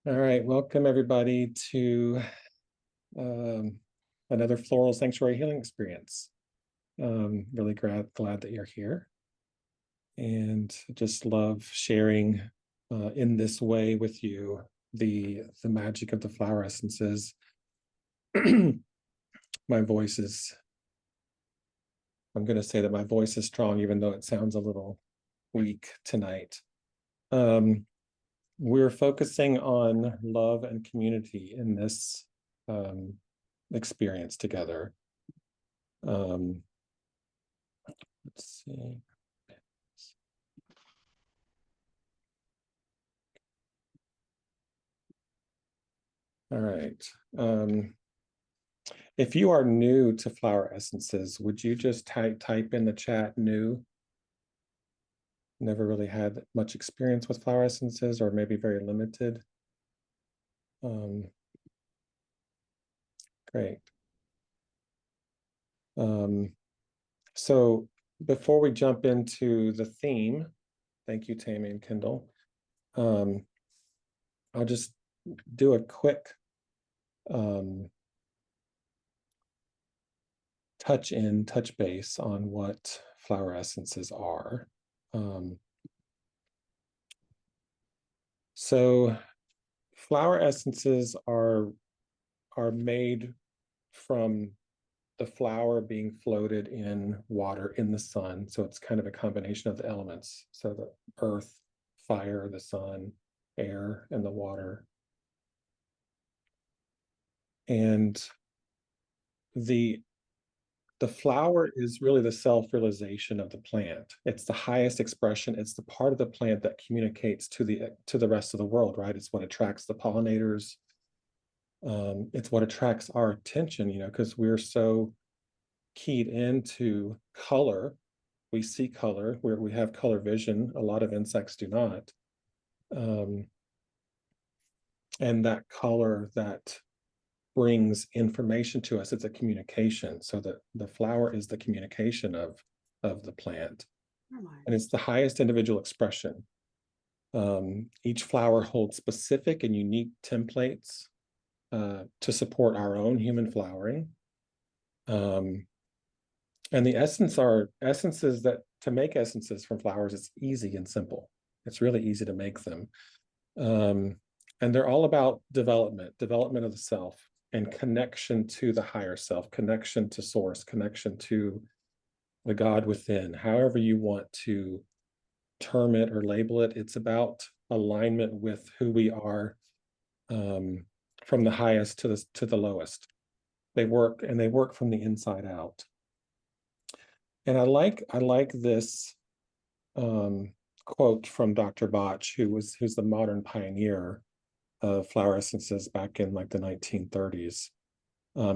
All right, welcome everybody to another Floral Sanctuary Healing Experience. Really glad that you're here, and just love sharing in this way with you the magic of the flower essences. My voice is, I'm going to say that my voice is strong, even though it sounds a little weak tonight. We're focusing on love and community in this experience together. Let's see. All right. If you are new to flower essences, would you just type in the chat new? Never really had much experience with flower essences, or maybe very limited. Great. So before we jump into the theme, thank you, Tammy and Kendall. I'll just do a quick touch base on what flower essences are. So flower essences are made from the flower being floated in water in the sun. So it's kind of a combination of the elements. So the earth, fire, the sun, air, and the water. And the flower is really the self-realization of the plant. It's the highest expression. It's the part of the plant that communicates to the rest of the world, right? It's what attracts the pollinators. It's what attracts our attention, because we're so keyed into color. We see color, we have color vision. A lot of insects do not. And that color that brings information to us, it's a communication. So the flower is the communication of the plant. And it's the highest individual expression. Each flower holds specific and unique templates to support our own human flowering. And the essences that to make essences from flowers, it's easy and simple. It's really easy to make them. And they're all about development of the self and connection to the higher self, connection to source, connection to the God within, however you want to term it or label it. It's about alignment with who we are, from the highest to the lowest. They work from the inside out. And I like this quote from Dr. Bach, who's the modern pioneer of flower essences back in like the 1930s.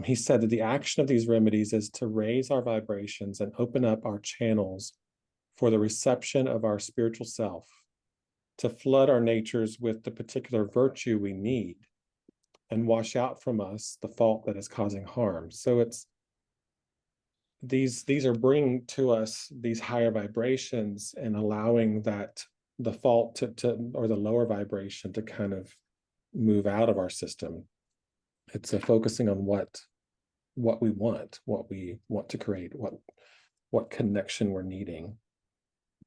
He said that the action of these remedies is to raise our vibrations and open up our channels for the reception of our spiritual self, to flood our natures with the particular virtue we need and wash out from us the fault that is causing harm. So it's these are bringing to us these higher vibrations and allowing that the fault to or the lower vibration to kind of move out of our system. It's focusing on what we want to create, what connection we're needing.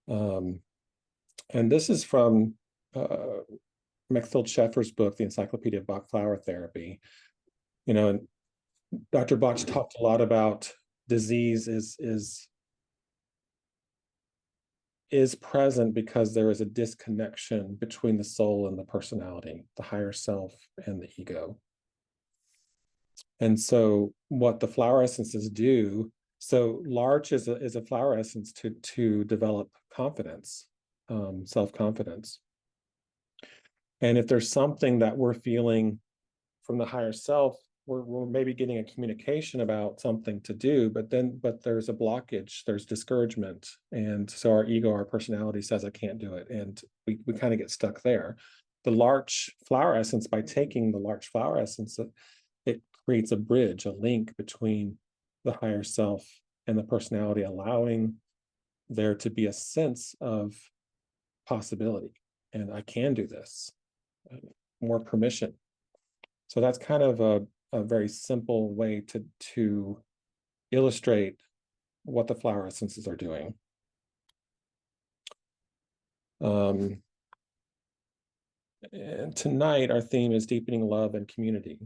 And this is from Mechthild Scheffer's book, The Encyclopedia of Bach Flower Therapy. And Dr. Bach talked a lot about disease is present because there is a disconnection between the soul and the personality, the higher self and the ego. And so what the flower essences do, so Larch is a flower essence to develop confidence, self-confidence. And if there's something that we're feeling from the higher self, we're maybe getting a communication about something to do, but there's a blockage, there's discouragement. And so our ego, our personality says, I can't do it. And we kind of get stuck there. The Larch flower essence, by taking the Larch flower essence, it creates a bridge, a link between the higher self and the personality, allowing there to be a sense of possibility. And I can do this. more permission. So that's kind of a very simple way to illustrate what the flower essences are doing. And tonight, our theme is deepening love and community.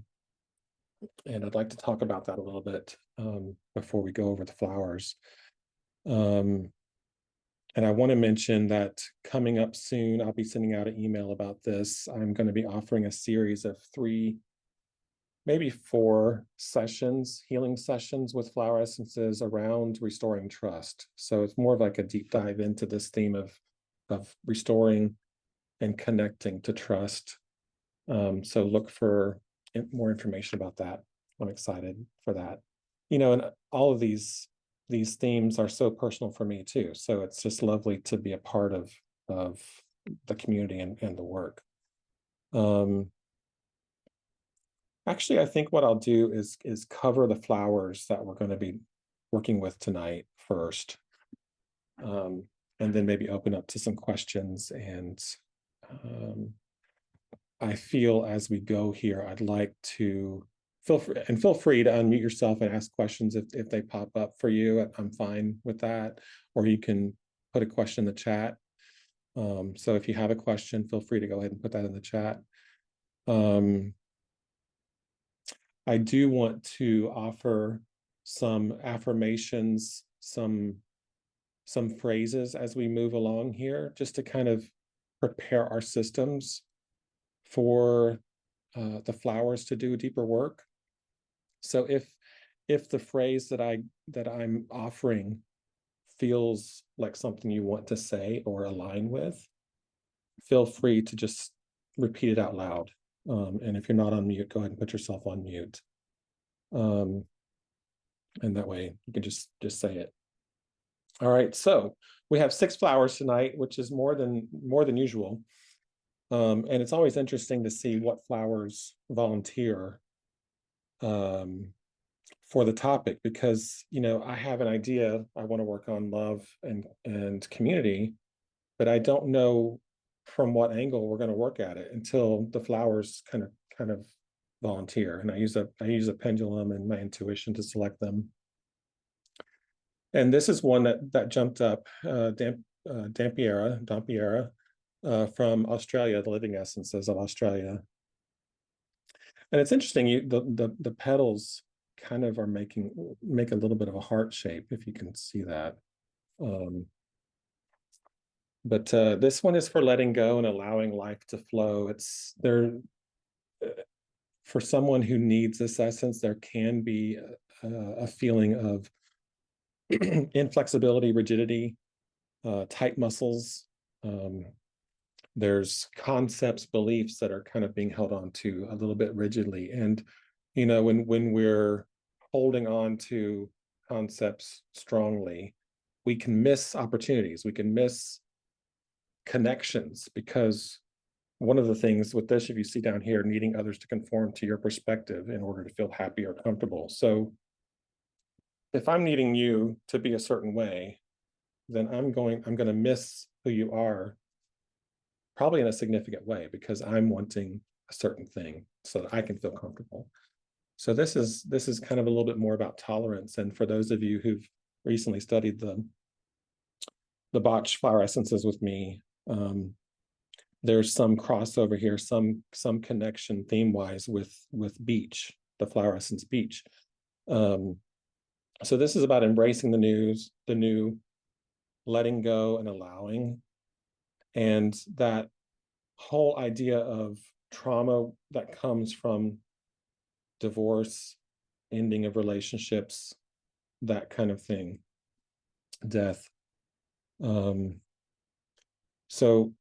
And I'd like to talk about that a little bit before we go over the flowers. And I want to mention that coming up soon, I'll be sending out an email about this. I'm going to be offering a series of 3, maybe 4 sessions, healing sessions with flower essences around restoring trust. So it's more of like a deep dive into this theme of restoring and connecting to trust. So look for more information about that. I'm excited for that. And all of these themes are so personal for me too. So it's just lovely to be a part of the community and the work. Actually, I think what I'll do is cover the flowers that we're going to be working with tonight first. And then maybe open up to some questions. And I feel as we go here, I'd like to feel free to unmute yourself and ask questions if they pop up for you. I'm fine with that. Or you can put a question in the chat. So if you have a question, feel free to go ahead and put that in the chat. I do want to offer some affirmations, some phrases as we move along here, just to kind of prepare our systems for the flowers to do deeper work. So if the phrase that I'm offering feels like something you want to say or align with, feel free to just repeat it out loud. And if you're not on mute, go ahead and put yourself on mute. And that way you can just say it. All right, so we have 6 flowers tonight, which is more than usual. And it's always interesting to see what flowers volunteer for the topic, because I have an idea. I want to work on love and community, but I don't know from what angle we're going to work at it until the flowers kind of volunteer. And I use a pendulum and my intuition to select them. And this is one that jumped up, Dampiera from Australia, the Living Essences of Australia. And it's interesting, the petals kind of are make a little bit of a heart shape, if you can see that. But this one is for letting go and allowing life to flow. It's there for someone who needs this essence. There can be a feeling of inflexibility, rigidity, tight muscles. There's concepts, beliefs that are kind of being held on to a little bit rigidly. And, when we're holding on to concepts strongly, we can miss opportunities. We can miss connections, because one of the things with this, if you see down here, needing others to conform to your perspective in order to feel happy or comfortable. So if I'm needing you to be a certain way, then I'm going to miss who you are, probably in a significant way, because I'm wanting a certain thing so that I can feel comfortable. So this is kind of a little bit more about tolerance. And for those of you who've recently studied the Bach flower essences with me, there's some crossover here, some connection theme-wise with beach, the flower essence beach. So this is about embracing the new, letting go and allowing. And that whole idea of trauma that comes from divorce, ending of relationships, that kind of thing, death. So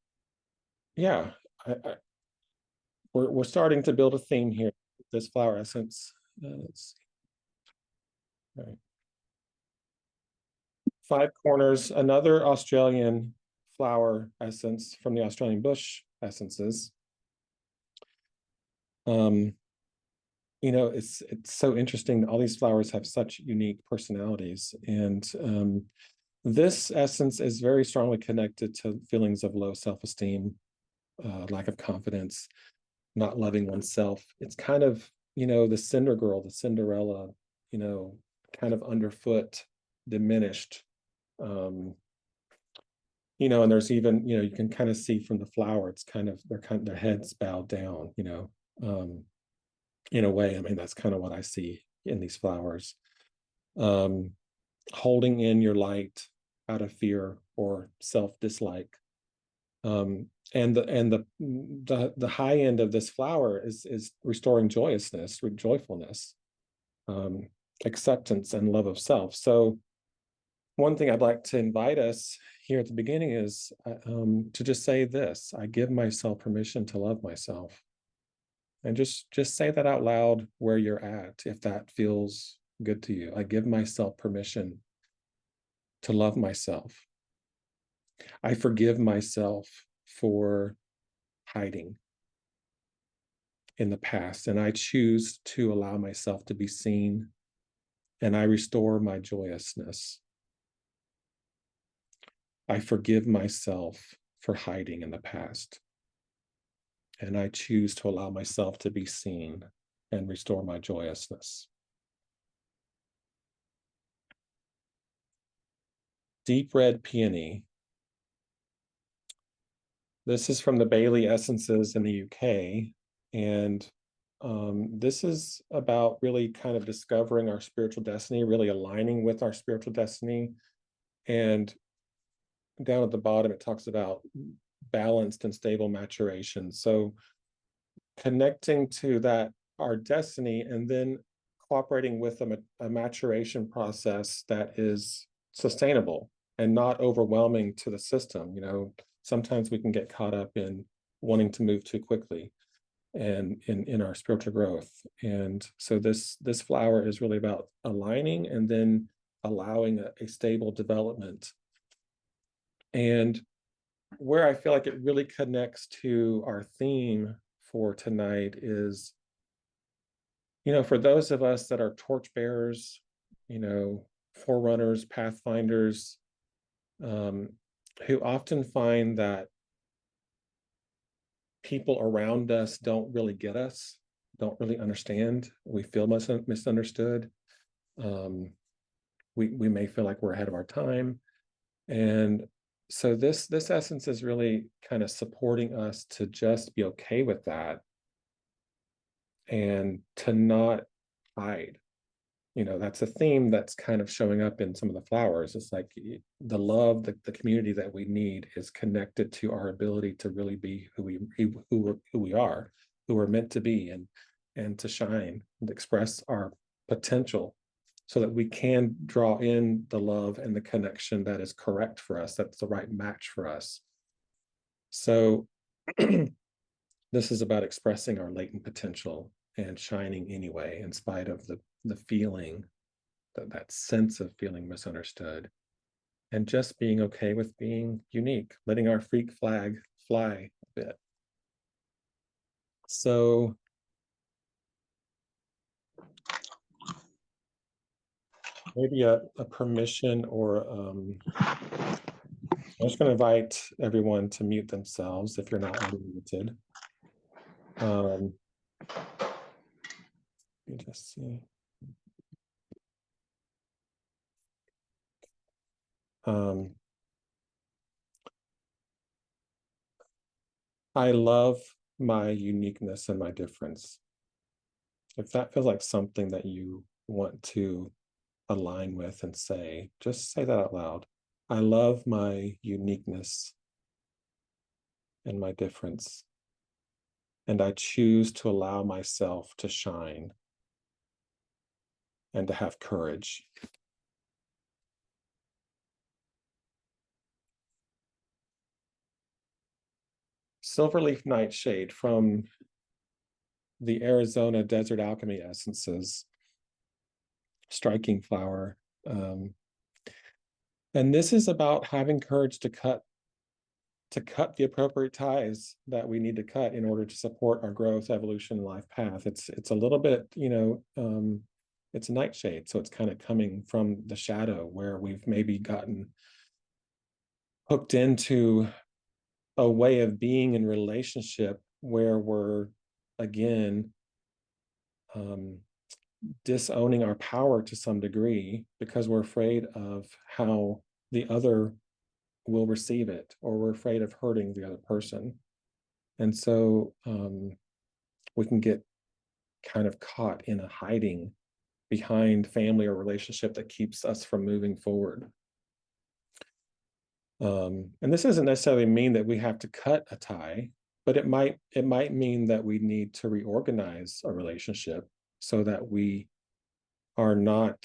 yeah, we're starting to build a theme here with this flower essence. Let's see. All right. 5 corners, another Australian flower essence from the Australian bush essences. It's so interesting. All these flowers have such unique personalities, and this essence is very strongly connected to feelings of low self-esteem, lack of confidence. not loving oneself. It's kind of, the Cinder Girl, the Cinderella, kind of underfoot, diminished. Um, and there's even, you can kind of see from the flower, it's kind of, their heads bowed down, in a way. I mean, that's kind of what I see in these flowers. Um, Holding in your light out of fear or self-dislike. And the high end of this flower is restoring joyousness, joyfulness, um, acceptance, and love of self. So one thing I'd like to invite us here at the beginning is to just say this: I give myself permission to love myself, and just say that out loud where you're at, if that feels good to you. I give myself permission to love myself. I forgive myself for hiding in the past, and I choose to allow myself to be seen, and I restore my joyousness. I forgive myself for hiding in the past, and I choose to allow myself to be seen and restore my joyousness. Deep Red Peony. This is from the Bailey Essences in the UK, and this is about really kind of discovering our spiritual destiny, really aligning with our spiritual destiny. And down at the bottom, it talks about balanced and stable maturation. So connecting to that, our destiny, and then cooperating with a maturation process that is sustainable and not overwhelming to the system. Sometimes we can get caught up in wanting to move too quickly and in our spiritual growth. And so this flower is really about aligning and then allowing a stable development. And where I feel like it really connects to our theme for tonight is, for those of us that are torchbearers, forerunners, pathfinders, who often find that people around us don't really get us, don't really understand. We feel misunderstood. We may feel like we're ahead of our time. And so this essence is really kind of supporting us to just be okay with that and to not hide. That's a theme that's kind of showing up in some of the flowers. It's like the love, the community that we need is connected to our ability to really be who we are, who we're meant to be, and to shine and express our potential, so that we can draw in the love and the connection that is correct for us, that's the right match for us. So this is about expressing our latent potential and shining anyway, in spite of the feeling, that sense of feeling misunderstood, and just being okay with being unique, letting our freak flag fly a bit. So maybe a permission, or I'm just going to invite everyone to mute themselves if you're not already muted. Let me just see. I love my uniqueness and my difference. If that feels like something that you want to align with and say, just say that out loud. I love my uniqueness and my difference, and I choose to allow myself to shine and to have courage. Silverleaf Nightshade from the Arizona Desert Alchemy Essences, striking flower. And this is about having courage to cut the appropriate ties that we need to cut in order to support our growth, evolution, and life path. It's a little bit, it's a nightshade, so it's kind of coming from the shadow where we've maybe gotten hooked into a way of being in relationship where we're again, disowning our power to some degree because we're afraid of how the other will receive it, or we're afraid of hurting the other person. And so we can get kind of caught in a hiding behind family or relationship that keeps us from moving forward. And this doesn't necessarily mean that we have to cut a tie, but it might mean that we need to reorganize a relationship so that we are not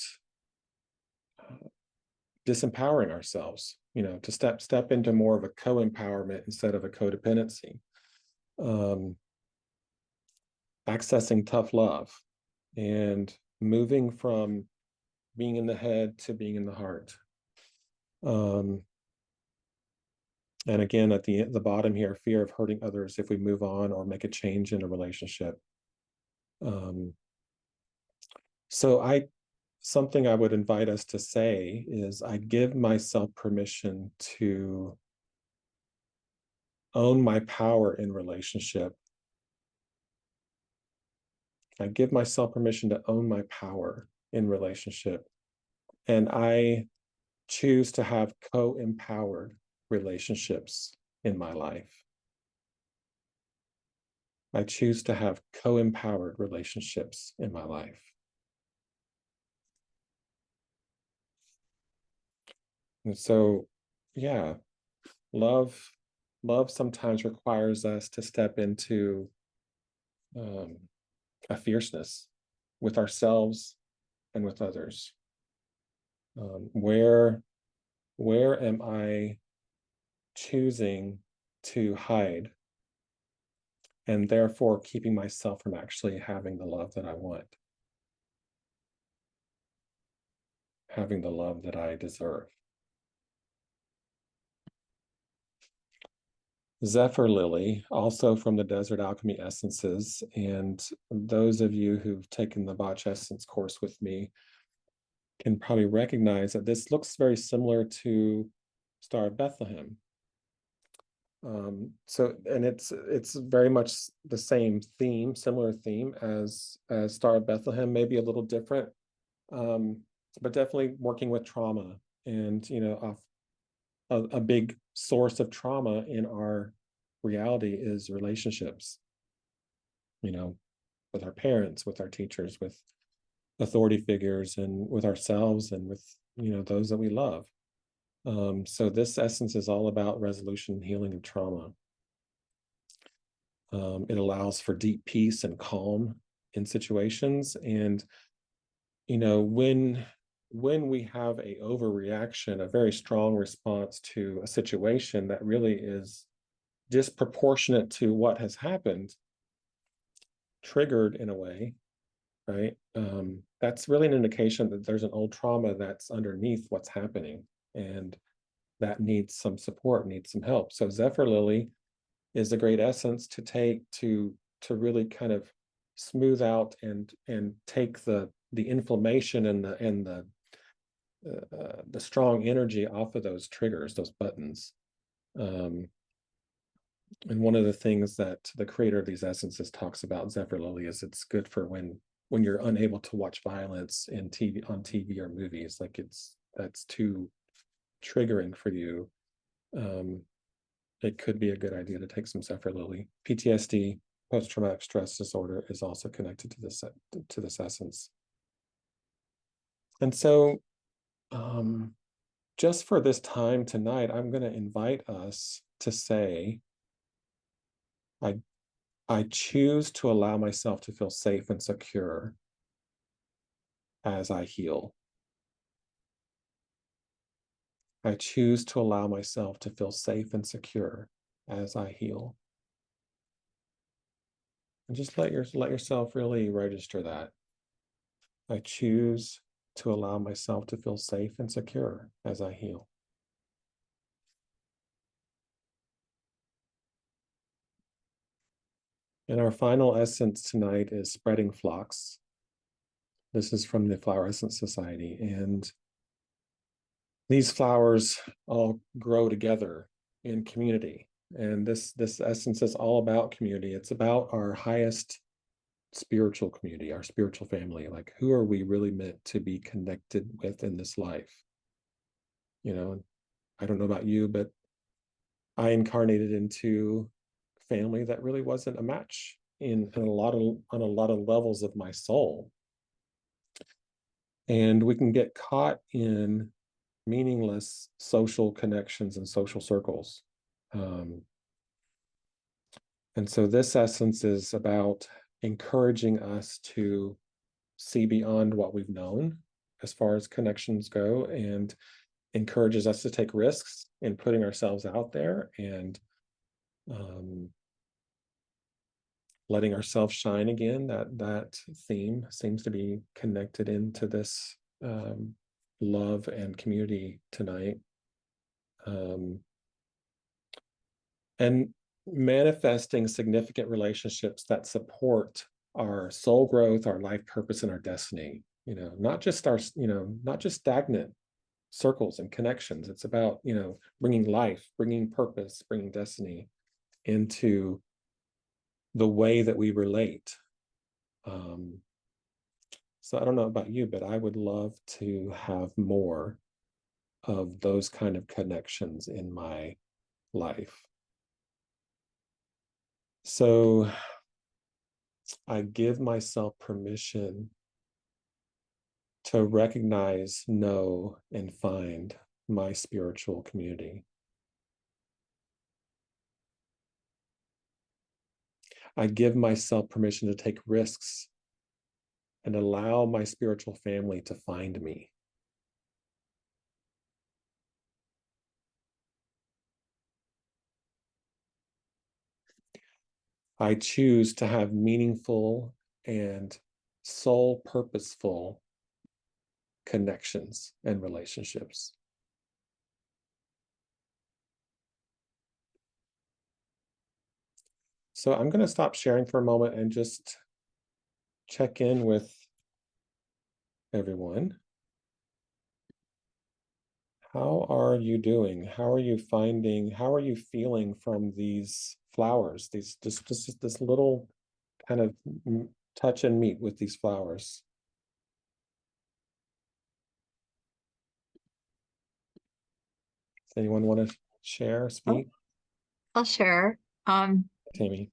disempowering ourselves, to step into more of a co-empowerment instead of a codependency. Accessing tough love and moving from being in the head to being in the heart. And again, at the bottom here, fear of hurting others if we move on or make a change in a relationship. So something I would invite us to say is, I give myself permission to own my power in relationship. I give myself permission to own my power in relationship. And I choose to have co-empowered relationships in my life. I choose to have co-empowered relationships in my life. And so, yeah, love sometimes requires us to step into a fierceness with ourselves and with others. Where am I choosing to hide, and therefore keeping myself from actually having the love that I want, having the love that I deserve? Zephyr Lily, also from the Desert Alchemy Essences, and those of you who've taken the Bach Essence course with me can probably recognize that this looks very similar to Star of Bethlehem. And it's very much the same theme, similar theme as Star of Bethlehem, maybe a little different, but definitely working with trauma. And a big source of trauma in our reality is relationships, with our parents, with our teachers, with authority figures, and with ourselves, and with those that we love. So this essence is all about resolution and healing of trauma. It allows for deep peace and calm in situations. And when we have a overreaction, a very strong response to a situation that really is disproportionate to what has happened, triggered in a way, right? That's really an indication that there's an old trauma that's underneath what's happening, and that needs some support, needs some help. So Zephyr Lily is a great essence to take to really kind of smooth out and take the inflammation and the strong energy off of those triggers, those buttons. And one of the things that the creator of these essences talks about Zephyr Lily is it's good for when you're unable to watch violence on TV or movies, like that's too triggering for you. It could be a good idea to take some Zephyr Lily. PTSD, post-traumatic stress disorder, is also connected to this essence. And so, just for this time tonight, I'm going to invite us to say, I choose to allow myself to feel safe and secure as I heal. I choose to allow myself to feel safe and secure as I heal. And just let yourself really register that. I choose to allow myself to feel safe and secure as I heal. And our final essence tonight is Spreading Phlox. This is from the Flower Essence Society. And these flowers all grow together in community. And this essence is all about community. It's about our highest spiritual community, our spiritual family. Like, who are we really meant to be connected with in this life? You know, I don't know about you, but I incarnated into family that really wasn't a match in a lot of on a lot of levels of my soul. And we can get caught in meaningless social connections and social circles. Um, and so this essence is about encouraging us to see beyond what we've known as far as connections go, and encourages us to take risks in putting ourselves out there and um, letting ourselves shine again. That theme seems to be connected into this love and community tonight. And manifesting significant relationships that support our soul growth, our life purpose, and our destiny. Not just not just stagnant circles and connections. It's about, bringing life, bringing purpose, bringing destiny into the way that we relate. So I don't know about you, but I would love to have more of those kind of connections in my life. So I give myself permission to recognize, know, and find my spiritual community. I give myself permission to take risks and allow my spiritual family to find me. I choose to have meaningful and soul purposeful connections and relationships. So I'm going to stop sharing for a moment and just check in with everyone. How are you doing? How are you finding? How are you feeling from these flowers? These just this little kind of touch and meet with these flowers. Does anyone want to share, Oh, speak? I'll share. Tammy.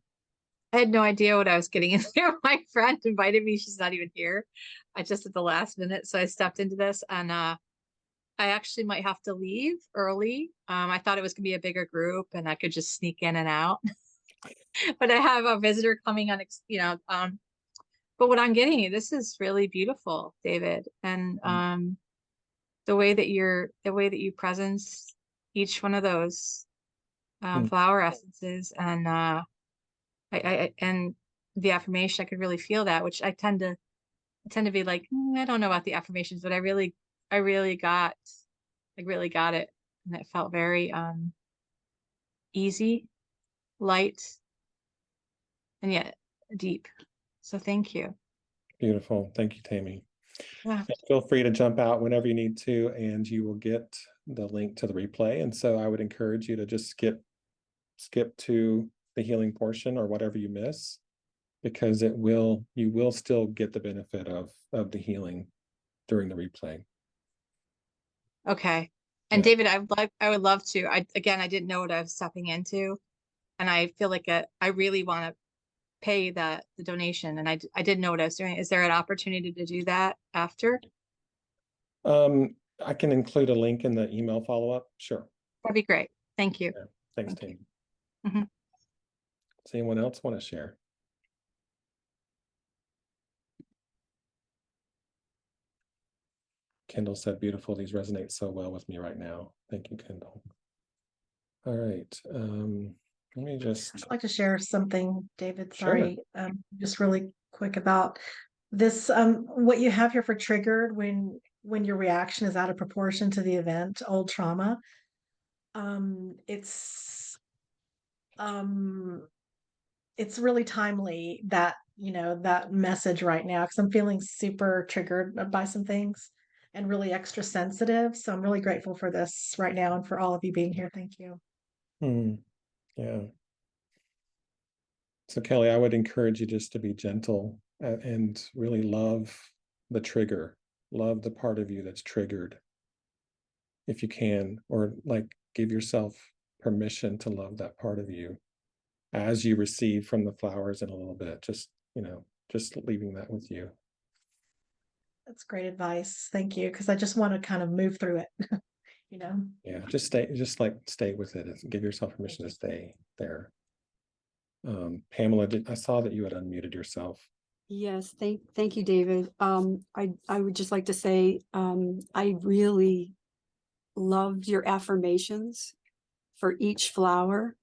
I had no idea what I was getting into there. My friend invited me. She's not even here. I just at the last minute, so I stepped into this, and I actually might have to leave early. I thought it was gonna be a bigger group, and I could just sneak in and out. But I have a visitor coming on, but what I'm getting, this is really beautiful, David, and the way that you presence each one of those Mm, flower essences, and and the affirmation, I could really feel that, which I tend to be like, I don't know about the affirmations, but I really got, I really got it. And it felt very easy, light, and yet deep. So thank you. beautiful. Thank you, Tammy. Yeah. And feel free to jump out whenever you need to, and you will get the link to the replay. And so I would encourage you to just skip to the healing portion or whatever you miss, because you will still get the benefit of the healing during the replay. Okay. And Yeah. David, I would love to. I didn't know what I was stepping into, and I feel like I really want to pay the donation, and I didn't know what I was doing. Is there an opportunity to do that after? I can include a link in the email follow-up. Sure. That'd be great. Thank you. Yeah. Thanks, Thank you. Tammy. Mhm. Does anyone else want to share? Kendall said, beautiful. These resonate so well with me right now. Thank you, Kendall. All right. Let me just, I'd like to share something, David. sure. Sorry, just really quick about this. What you have here for triggered when your reaction is out of proportion to the event, old trauma. It's um, it's really timely that that message right now because I'm feeling super triggered by some things and really extra sensitive. So I'm really grateful for this right now and for all of you being here. Thank you. Hmm. Yeah. So Kelly, I would encourage you just to be gentle and really love the trigger, love the part of you that's triggered if you can, or like give yourself permission to love that part of you as you receive from the flowers in a little bit. Just, just leaving that with you. That's great advice. Thank you. Because I just want to kind of move through it, Yeah, just stay with it. Give yourself permission to stay there. Pamela, I saw that you had unmuted yourself. Yes, thank you, David. I would just like to say, I really loved your affirmations for each flower.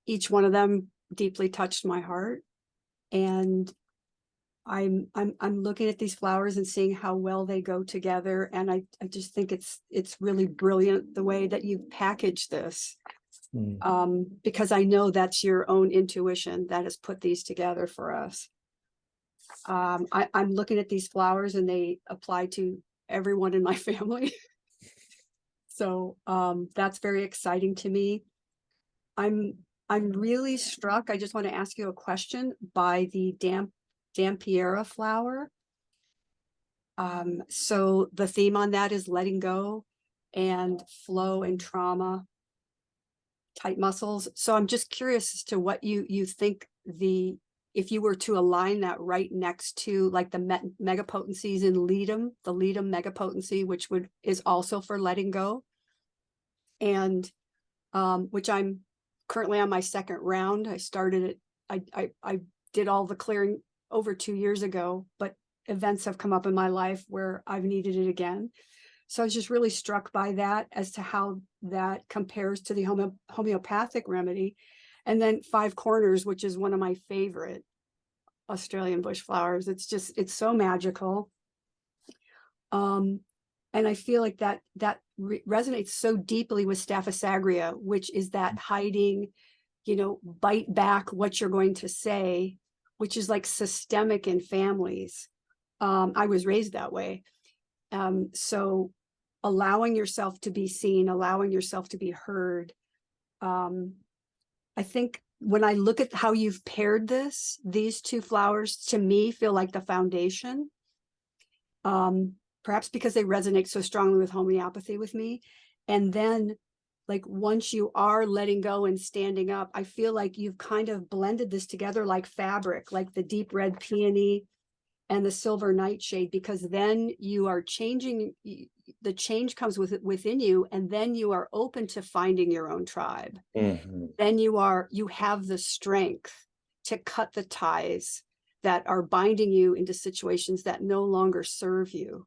Each one of them deeply touched my heart, and I'm looking at these flowers and seeing how well they go together, and I just think it's really brilliant the way that you've packaged this. Because I know that's your own intuition that has put these together for us. I'm looking at these flowers and they apply to everyone in my family. So that's very exciting to me. I'm really struck. I just want to ask you a question by the Dampiera flower. So the theme on that is letting go and flow and trauma, tight muscles. So I'm just curious as to what you think if you were to align that right next to like the megapotencies in Ledum, the Ledum megapotency, which is also for letting go, and which I'm currently on my second round. I started it. I did all the clearing over 2 years ago, but events have come up in my life where I've needed it again. So I was just really struck by that as to how that compares to the homeopathic remedy. And then Five Corners, which is one of my favorite Australian bush flowers. It's so magical. And I feel like that resonates so deeply with Staphysagria, which is that hiding, bite back what you're going to say, which is like systemic in families. I was raised that way. So allowing yourself to be seen, allowing yourself to be heard. I think when I look at how you've paired these two flowers to me feel like the foundation. Perhaps because they resonate so strongly with homeopathy with me. And then like once you are letting go and standing up, I feel like you've kind of blended this together like fabric, like the deep red peony and the silver nightshade, because then you are changing, the change comes within you, and then you are open to finding your own tribe. Then you have the strength to cut the ties that are binding you into situations that no longer serve you.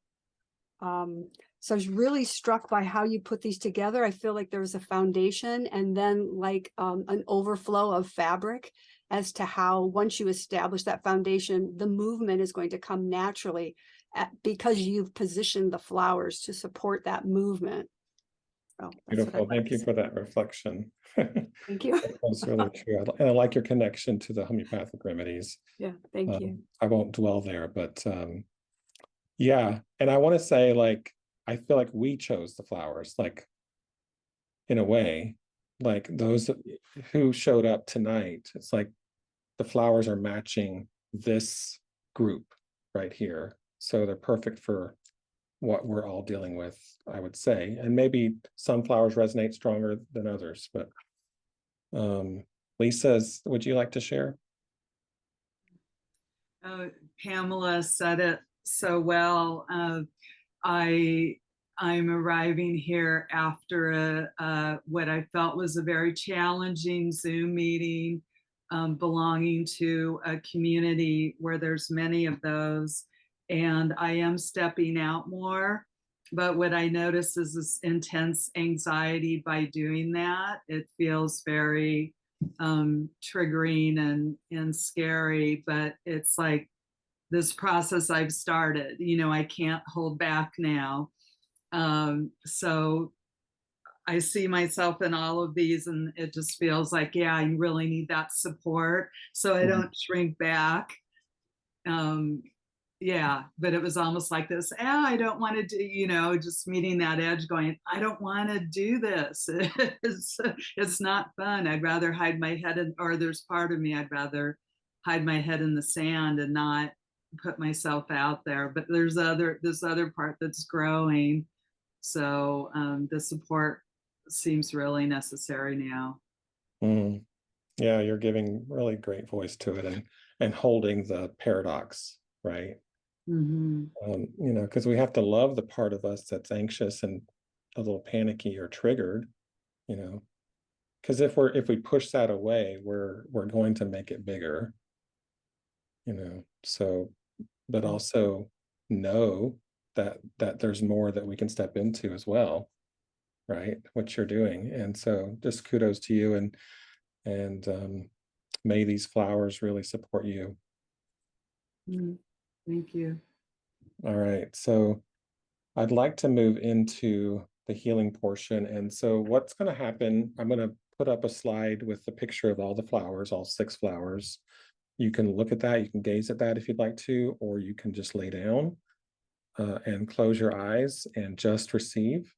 So I was really struck by how you put these together. I feel like there was a foundation and then like an overflow of fabric as to how once you establish that foundation, the movement is going to come naturally because you've positioned the flowers to support that movement. So beautiful. Thank you for that reflection. Thank you. That's really true. And I like your connection to the homeopathic remedies. Yeah, thank you. I won't dwell there, but yeah. And I want to say, like, I feel like we chose the flowers, like, in a way, like those who showed up tonight, it's like the flowers are matching this group right here. So they're perfect for what we're all dealing with, I would say. And maybe some flowers resonate stronger than others, but Lisa, would you like to share? Pamela said it so well. I'm arriving here after what I felt was a very challenging Zoom meeting, belonging to a community where there's many of those, and I am stepping out more. But what I notice is this intense anxiety by doing that. It feels very triggering and scary, but it's like this process I've started, I can't hold back now. So I see myself in all of these, and it just feels like, yeah, you really need that support. So I don't shrink back. yeah, but it was almost like this, I don't want to do, just meeting that edge going, I don't want to do this. It's not fun. I'd rather hide my head in, or there's part of me, I'd rather hide my head in the sand and not put myself out there. But this other part that's growing. So the support seems really necessary now. Mm. Yeah, you're giving really great voice to it and holding the paradox, right? Mm-hmm. Because we have to love the part of us that's anxious and a little panicky or triggered, you know, because if we push that away, we're going to make it bigger, So, but also know that there's more that we can step into as well, right? What you're doing. And so just kudos to you and may these flowers really support you. Thank you. All right. So I'd like to move into the healing portion. And so what's going to happen, I'm going to put up a slide with the picture of all the flowers, all 6 flowers. You can look at that, you can gaze at that if you'd like to, or you can just lay down and close your eyes and just receive.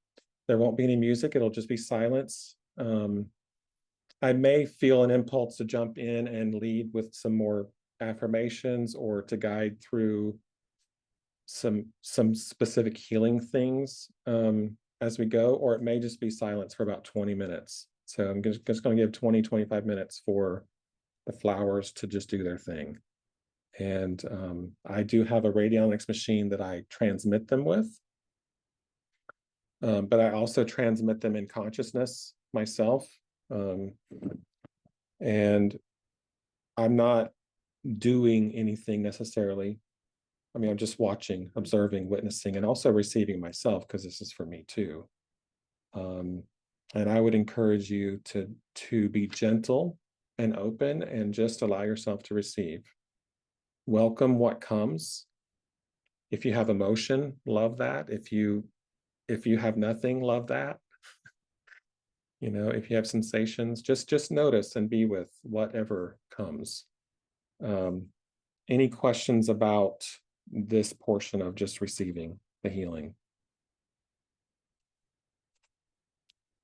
There won't be any music, it'll just be silence. I may feel an impulse to jump in and lead with some more affirmations or to guide through some specific healing things as we go, or it may just be silence for about 20 minutes. So I'm just going to give 20-25 minutes for the flowers to just do their thing. And I do have a radionics machine that I transmit them with, but I also transmit them in consciousness myself. And I'm not doing anything necessarily. I mean, I'm just watching, observing, witnessing, and also receiving myself, because this is for me too. And I would encourage you to be gentle and open and just allow yourself to receive. Welcome what comes. If you have emotion, love that. If you have nothing, love that. If you have sensations, just notice and be with whatever comes. Any questions about this portion of just receiving the healing?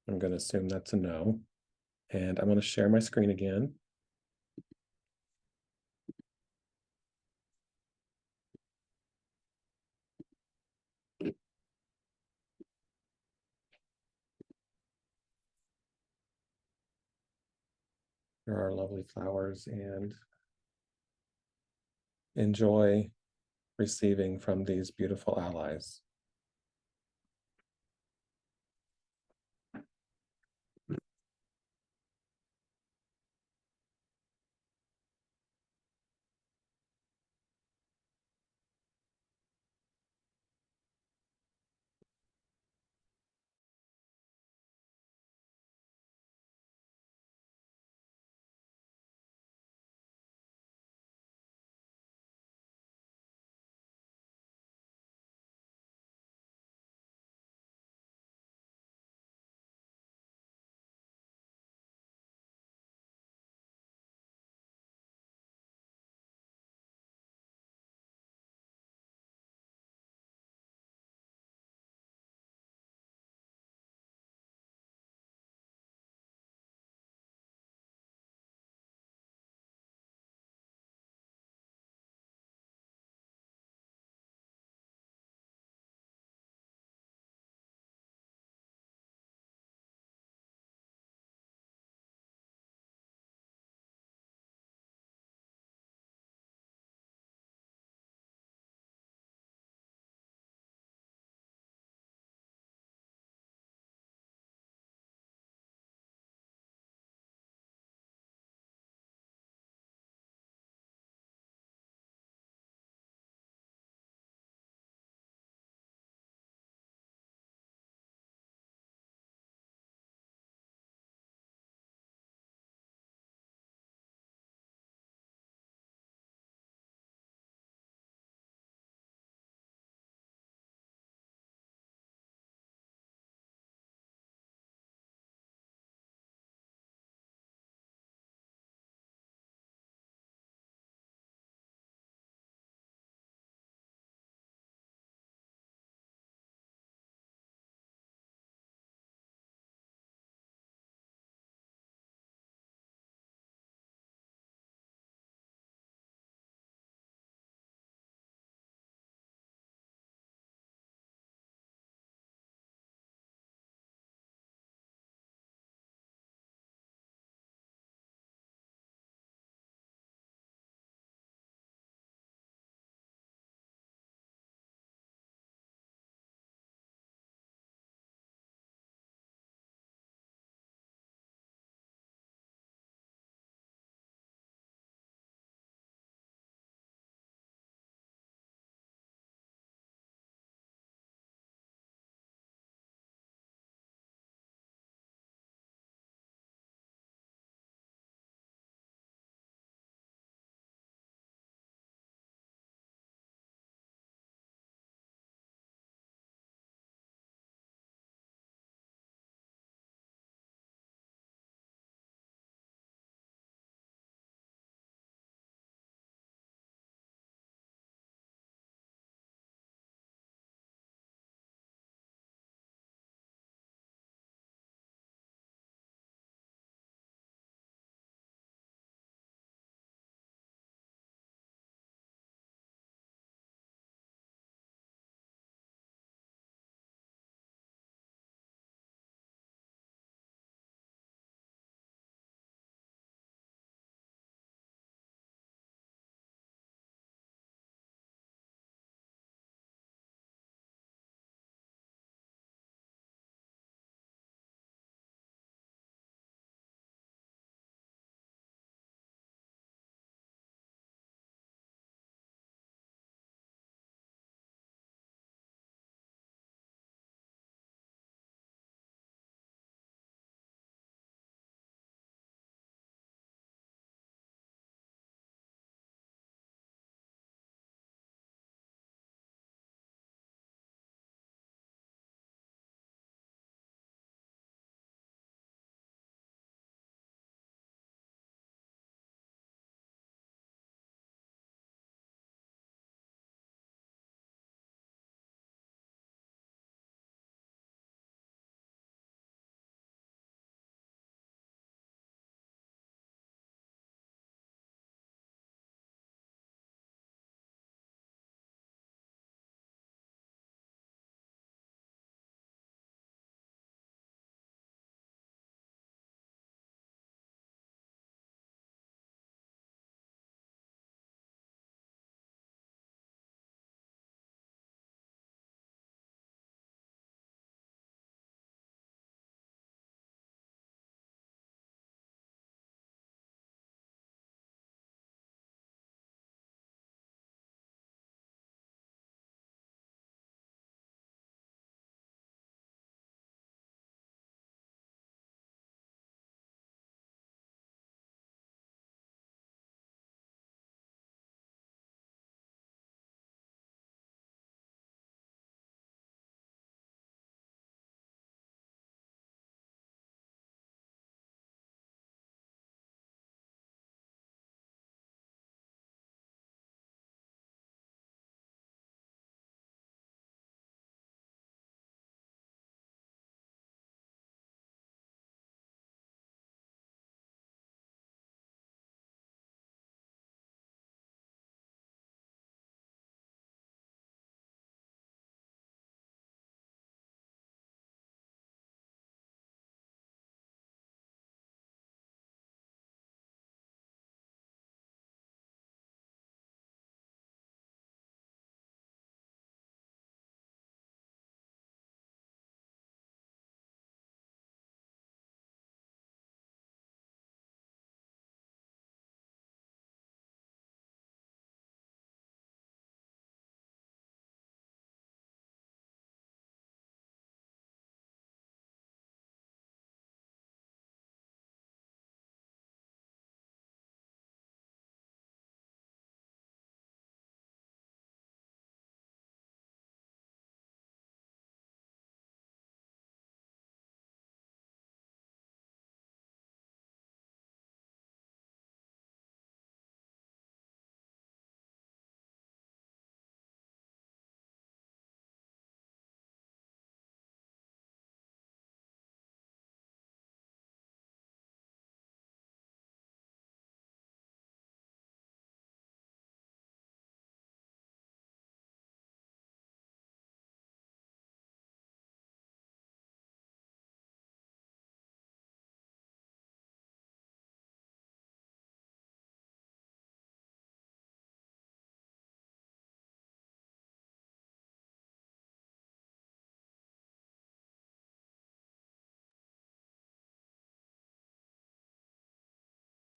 I'm going to assume that's a no. And I'm going to share my screen again. There are lovely flowers, and enjoy receiving from these beautiful allies.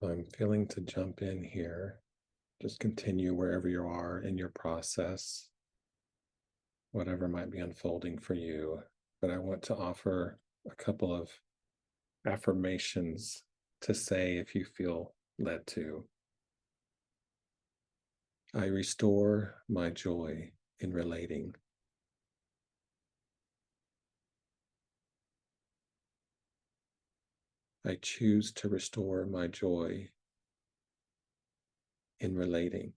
I'm feeling to jump in here. Just continue wherever you are in your process, whatever might be unfolding for you. But I want to offer a couple of affirmations to say if you feel led to. I restore my joy in relating. I choose to restore my joy in relating.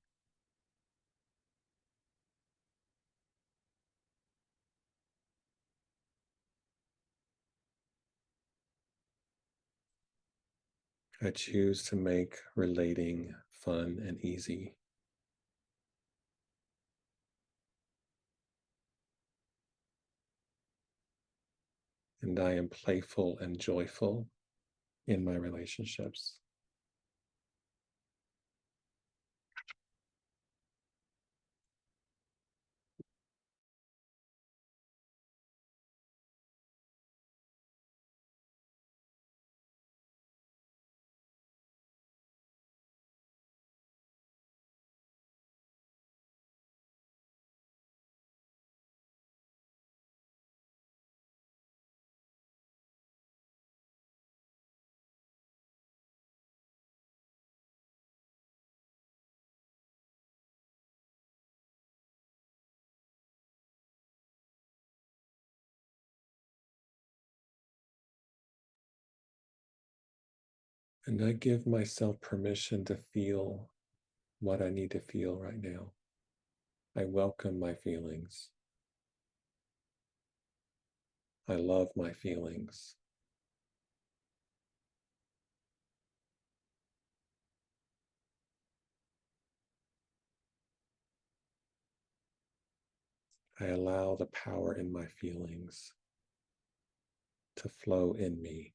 I choose to make relating fun and easy. And I am playful and joyful in my relationships. And I give myself permission to feel what I need to feel right now. I welcome my feelings. I love my feelings. I allow the power in my feelings to flow in me.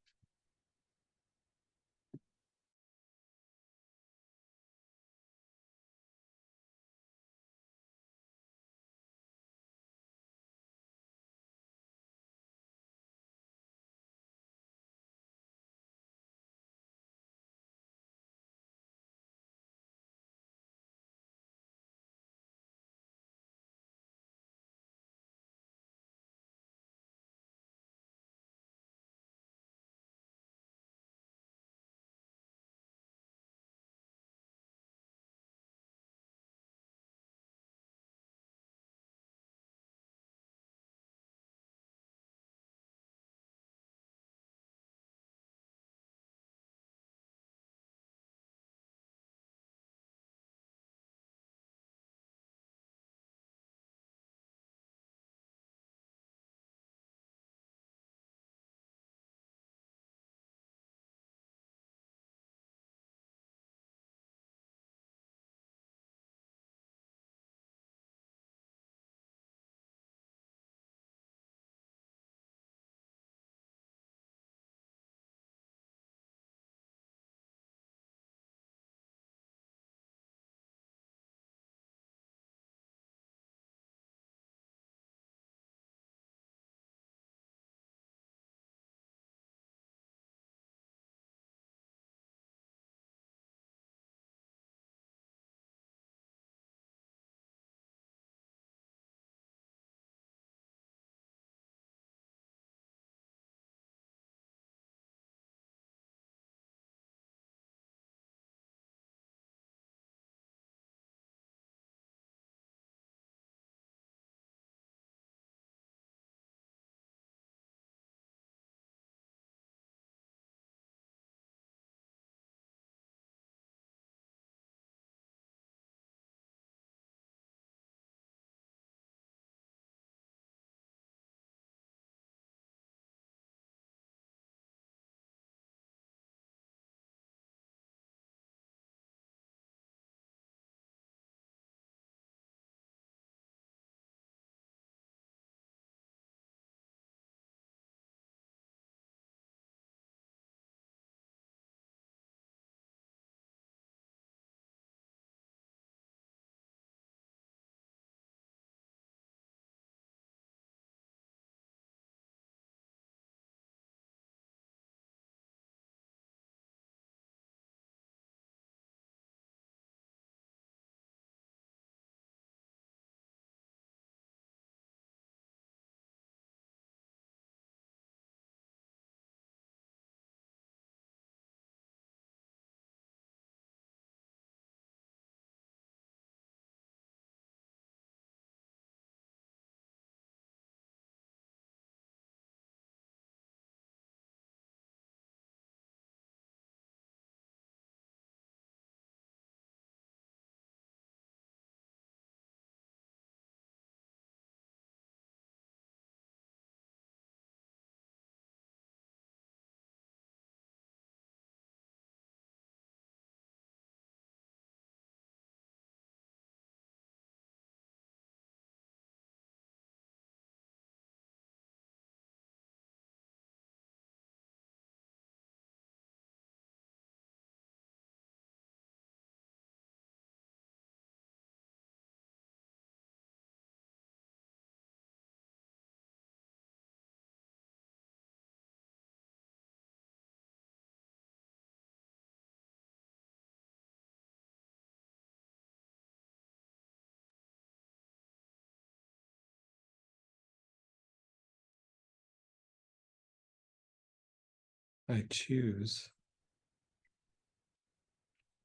I choose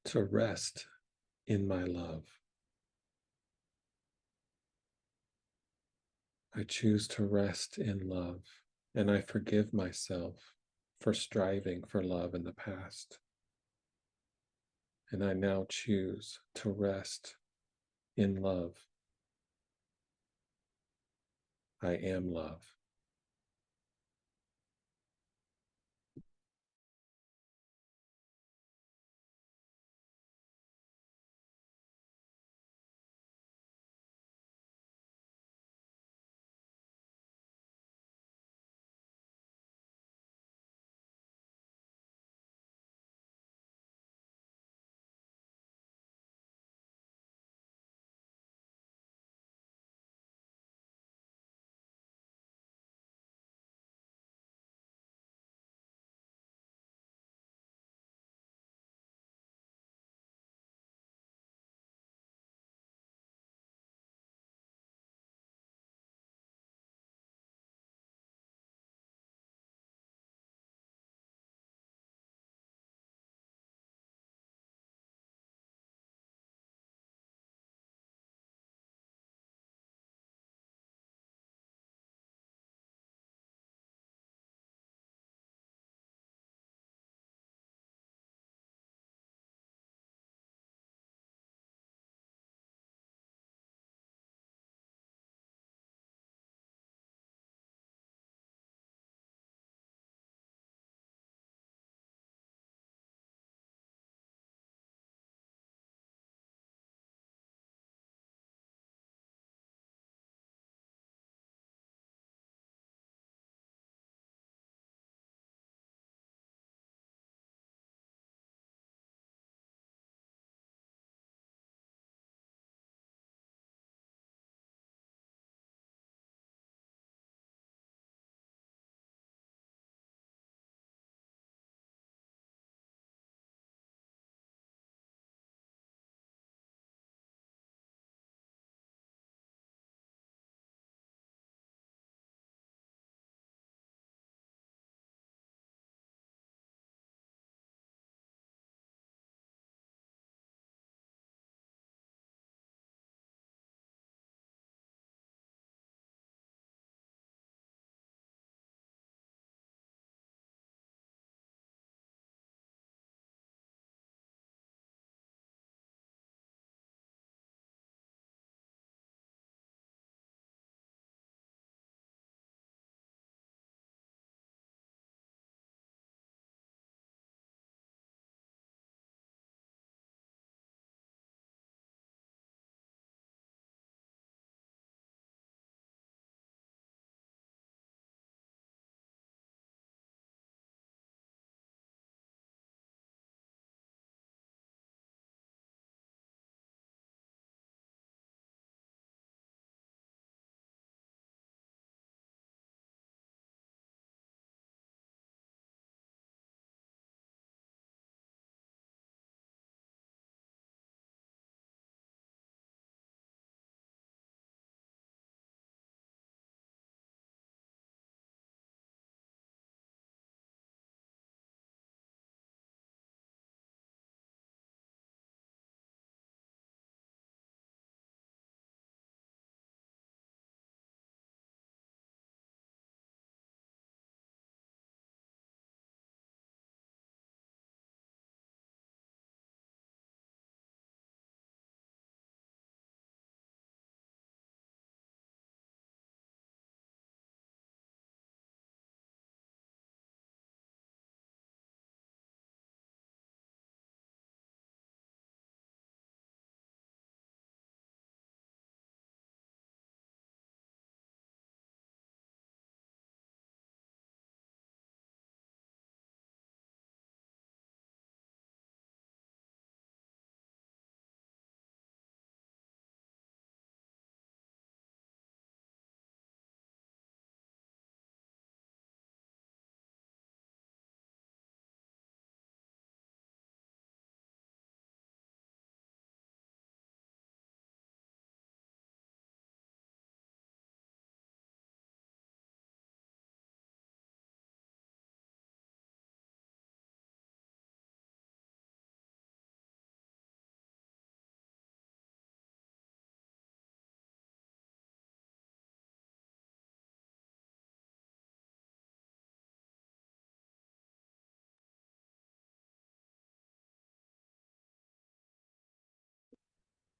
to rest in my love. I choose to rest in love, and I forgive myself for striving for love in the past. And I now choose to rest in love. I am love.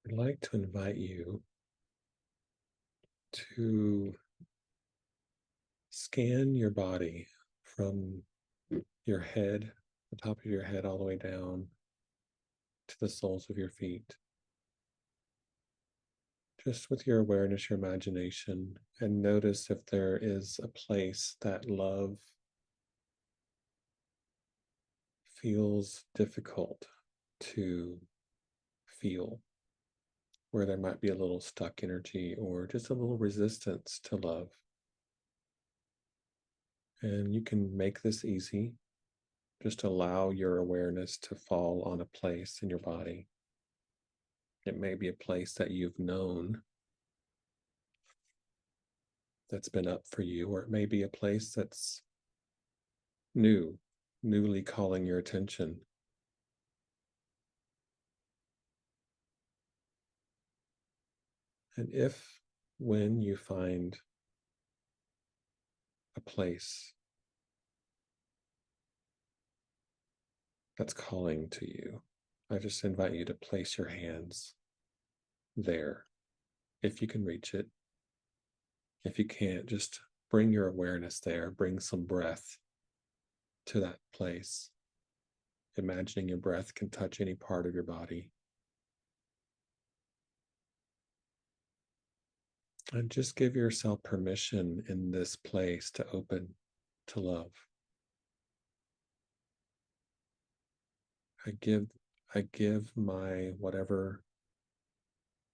I'd like to invite you to scan your body from your head, the top of your head, all the way down to the soles of your feet. Just with your awareness, your imagination, and notice if there is a place that love feels difficult to feel, where there might be a little stuck energy or just a little resistance to love. And you can make this easy. Just allow your awareness to fall on a place in your body. It may be a place that you've known that's been up for you, or it may be a place that's newly calling your attention. And if, when you find a place that's calling to you, I just invite you to place your hands there, if you can reach it. If you can't, just bring your awareness there, bring some breath to that place, imagining your breath can touch any part of your body. And just give yourself permission in this place to open to love. I give my whatever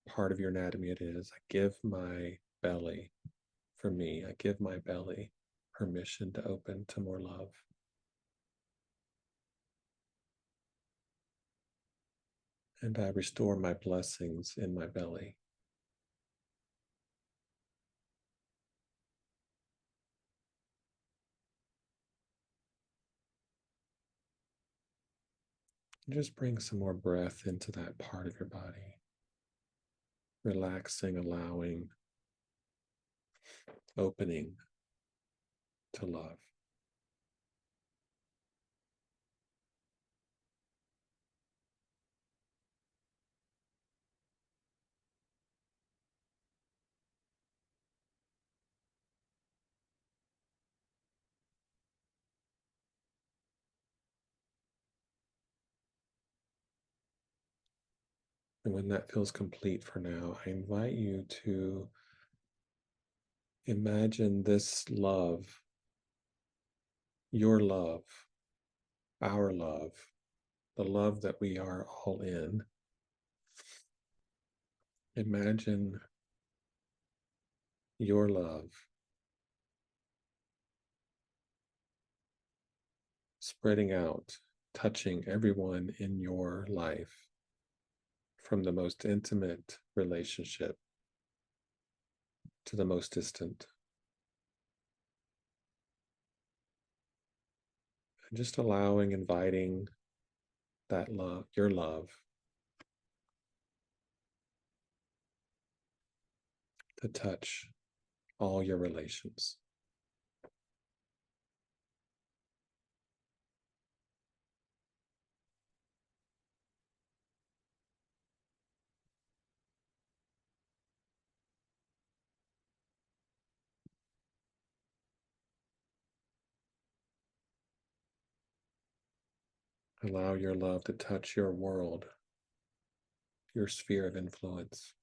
part of your anatomy it is, I give my belly, for me, I give my belly permission to open to more love. And I restore my blessings in my belly. Just bring some more breath into that part of your body. Relaxing, allowing, opening to love. And when that feels complete for now, I invite you to imagine this love, your love, our love, the love that we are all in. Imagine your love spreading out, touching everyone in your life, from the most intimate relationship to the most distant. And just allowing, inviting that love, your love, to touch all your relations. Allow your love to touch your world, your sphere of influence,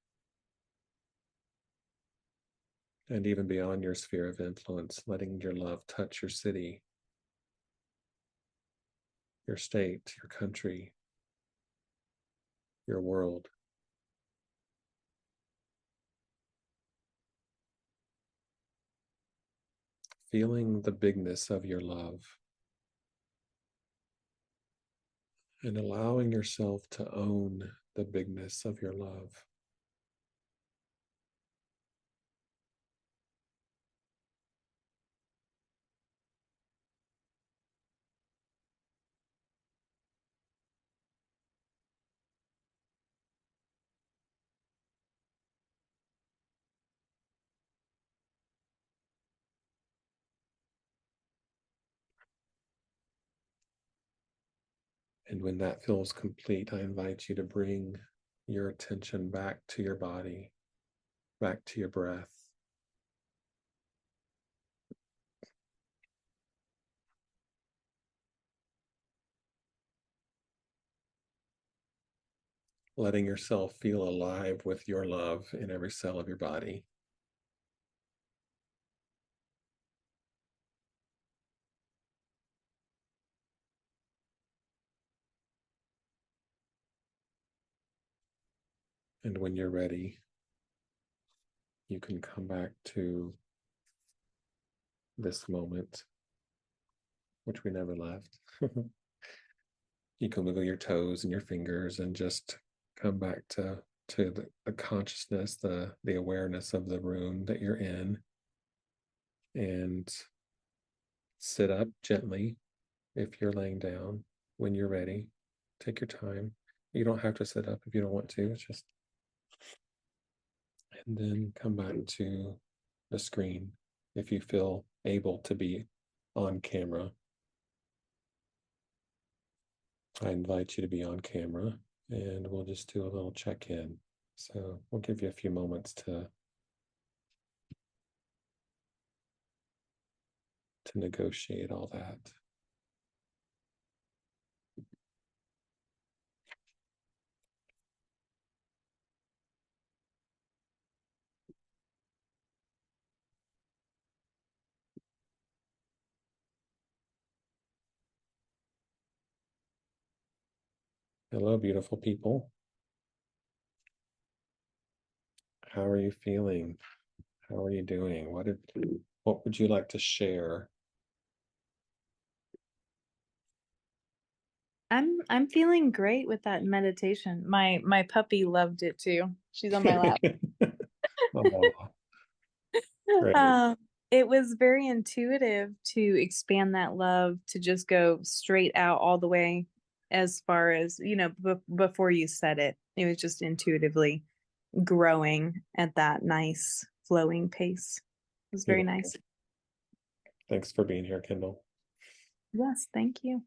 and even beyond your sphere of influence, letting your love touch your city, your state, your country, your world. Feeling the bigness of your love and allowing yourself to own the bigness of your love. And when that feels complete, I invite you to bring your attention back to your body, back to your breath. Letting yourself feel alive with your love in every cell of your body. And when you're ready, you can come back to this moment, which we never left. You can wiggle your toes and your fingers and just come back to the consciousness, the awareness of the room that you're in, and sit up gently if you're laying down. When you're ready, take your time. You don't have to sit up if you don't want to. It's just, and then come back to the screen if you feel able to be on camera. I invite you to be on camera, and we'll just do a little check-in. So we'll give you a few moments to negotiate all that. Hello, beautiful people. How are you feeling? How are you doing? What would you like to share? I'm feeling great with that meditation. My puppy loved it too. She's on my lap. Oh, great. It was very intuitive to expand that love to just go straight out all the way as far as, before you said it. It was just intuitively growing at that nice flowing pace. It was very Beautiful. nice. Thanks for being here, Kendall. Yes, thank you.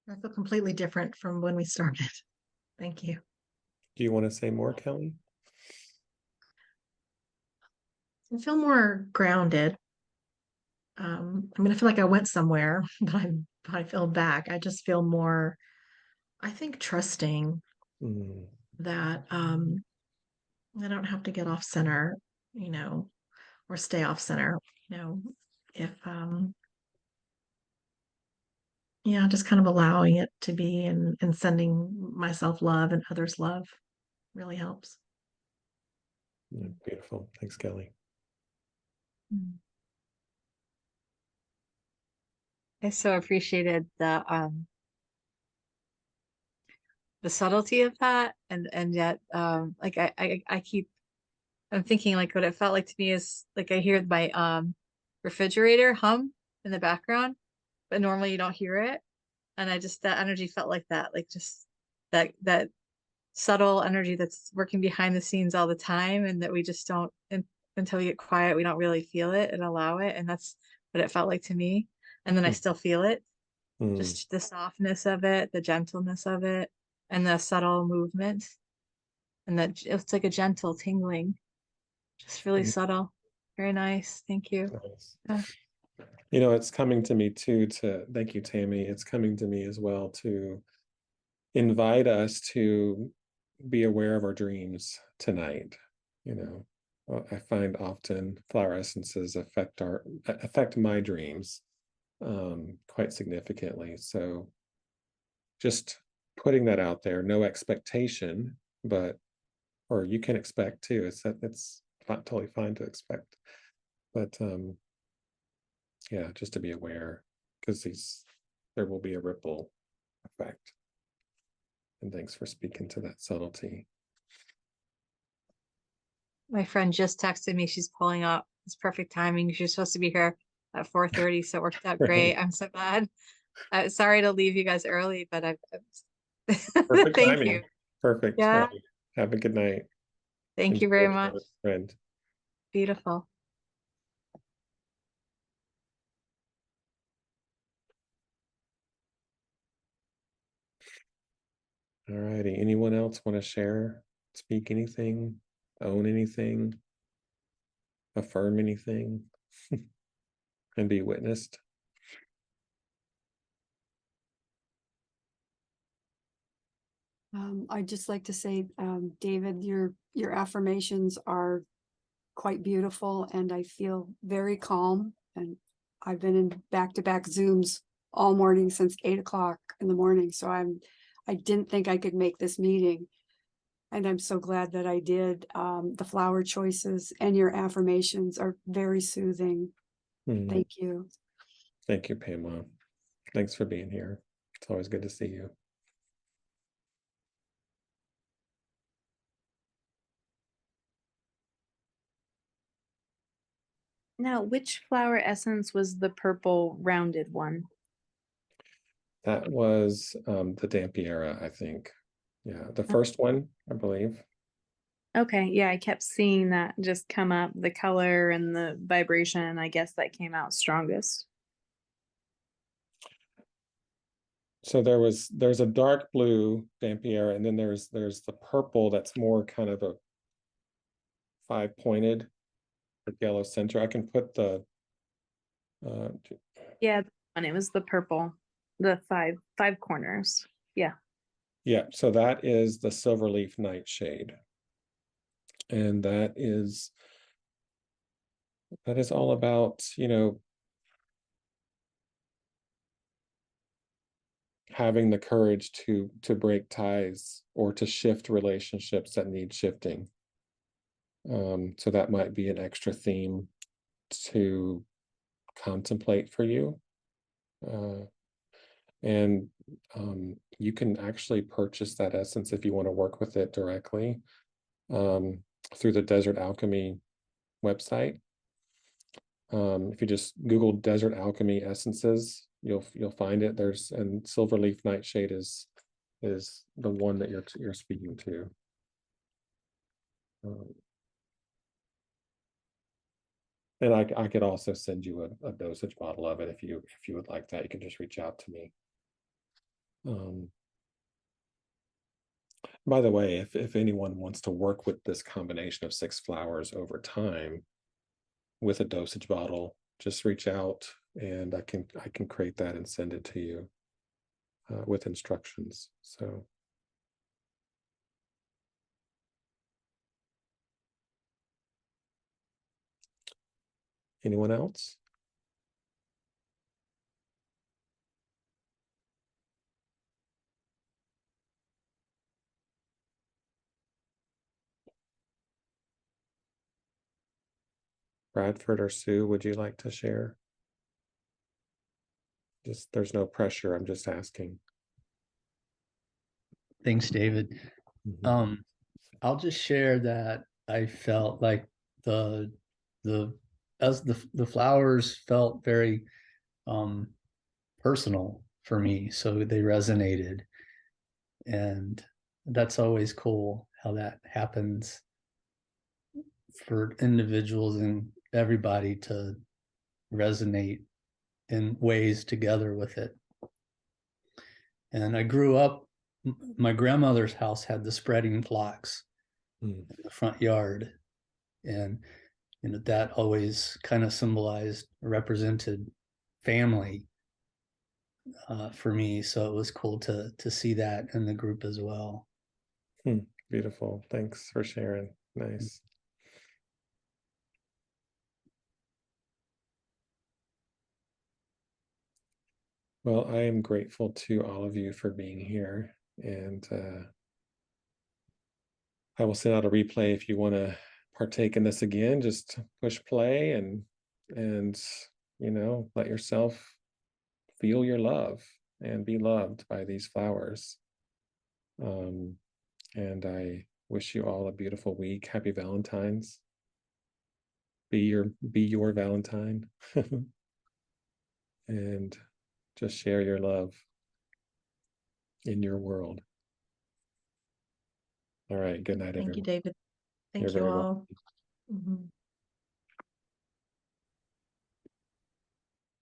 I feel completely different from when we started. Thank you. Do you want to say more, Kelly? I feel more grounded. I feel like I went somewhere, but I feel back. I just feel more, I think, trusting Mm, that I don't have to get off center, you know, or stay off center, if just kind of allowing it to be and sending myself love and others love really helps. yeah, beautiful. Thanks, Kelly. I so appreciated the subtlety of that, and yet like I'm thinking like what it felt like to me is like I hear my refrigerator hum in the background, but normally you don't hear it. And I just, that energy felt like that, like just that subtle energy that's working behind the scenes all the time, and that we just don't until we get quiet, we don't really feel it and allow it. And that's what it felt like to me. And then I still feel it, Mm, just the softness of it, the gentleness of it, and the subtle movement. And that it's like a gentle tingling, just really mm, subtle. Very nice. Thank you. nice. Yeah. It's coming to me too, thank you, Tammy. It's coming to me as well to invite us to be aware of our dreams tonight. I find often flower essences affect my dreams quite significantly. So just putting that out there, no expectation, or you can expect too. It's totally fine to expect, but yeah, just to be aware, because there will be a ripple effect. And thanks for speaking to that subtlety. My friend just texted me. She's pulling up. It's perfect timing. She's supposed to be here at 4:30, so it worked out great. I'm so glad. Sorry to leave you guys early, but Perfect thank timing. you. Perfect. Yeah. Have a good night. Thank you Enjoy very your much. friend. Beautiful. All righty. Anyone else want to share, speak anything, own anything, affirm anything, and be witnessed? I'd just like to say, David, your affirmations are quite beautiful, and I feel very calm. And I've been in back-to-back Zooms all morning since 8 o'clock in the morning, so I didn't think I could make this meeting, and I'm so glad that I did. The flower choices and your affirmations are very soothing. Thank you. Thank you, Pamela. Thanks for being here. It's always good to see you. Now, which flower essence was the purple rounded one? That was the Dampiera, I think. Yeah, the first one, I believe. Okay, yeah, I kept seeing that just come up, the color and the vibration, I guess that came out strongest. So there's a dark blue Dampiera, and then there's the purple that's more kind of a 5-pointed with yellow center. I can put the Yeah, and it was the purple, the five corners. Yeah. yeah, so that is the Silverleaf Nightshade. And that is all about, having the courage to break ties or to shift relationships that need shifting. So that might be an extra theme to contemplate for you. And you can actually purchase that essence if you want to work with it directly through the Desert Alchemy website. If you just Google Desert Alchemy essences, you'll find it. And Silverleaf Nightshade is the one that you're speaking to. And I could also send you a dosage bottle of it if you would like that. You can just reach out to me. By the way, if anyone wants to work with this combination of 6 flowers over time with a dosage bottle, just reach out and I can create that and send it to you with instructions. So anyone else? Bradford or Sue, would you like to share? Just there's no pressure. I'm just asking. Thanks, David. I'll just share that I felt like the flowers felt very personal for me, so they resonated, and that's always cool how that happens for individuals and everybody to resonate in ways together with it. And I grew up, my grandmother's house had the spreading phlox in the front yard, and that always kind of symbolized, represented family for me. So it was cool to see that in the group as well. Beautiful. Thanks for sharing. Nice. Well, I am grateful to all of you for being here, and I will send out a replay if you want to partake in this again. Just push play and let yourself feel your love and be loved by these flowers. And I wish you all a beautiful week. Happy Valentine's. Be your Valentine. And just share your love in your world. All right. Good night, everyone. Thank you, David. You're Thank you very all. welcome. Mhm.